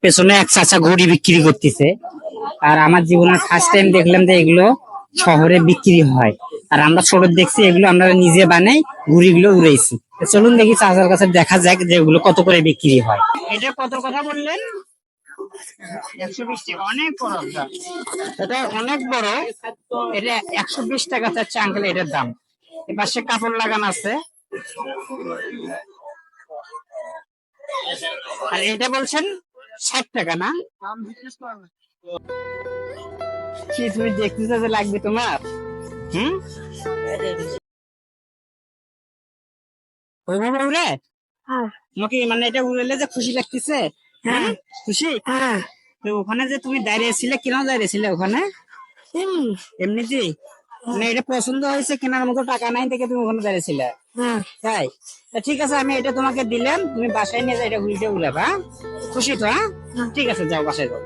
পেছনে এক চাচা ঘড়ি বিক্রি করতেছে। আর আমার জীবনের ফার্স্ট টাইম দেখলাম যে এগুলো শহরে বিক্রি হয়। আর আমরা ছোট দেখছি, এগুলো আমরা নিজে বানাই, ঘুড়িগুলো উড়াইছি। তো চলুন দেখি চাচার কাছে দেখা যাক যে এগুলো কত করে বিক্রি হয়। এটা কত কথা বললেন? 120 টাকা, অনেক বড় একটা। এটা অনেক বড়। এটা 120 টাকা চাচ্ছে আঙ্কেল, এটার দাম। এপাশে কাপড় লাগানো আছে। আর এটা বলছেন 60 টাকা না? কি তুমি দেখতেছো যে লাগবে তোমার? হুম, ওইভাবে উড়ে তোমাকে মানে এটা উড়ালে যে খুশি লাগতেছে? হ্যাঁ, খুশি। তো ওখানে যে তুমি দাঁড়িয়েছিলে, কেন দাঁড়িয়েছিলে ওখানে? এমনিতেই? মানে এটা পছন্দ হয়েছে, কেনার মতো টাকা নাই দেখে তুমি ওখানে দাঁড়িয়েছিলে? তাই? তা ঠিক আছে, আমি এটা তোমাকে দিলাম, তুমি বাসায় নিয়ে যাও, এটা ঘুরিতে উড়াবা। হ্যাঁ? খুশি তো? হ্যাঁ, ঠিক আছে, যাও বাসায় যাও।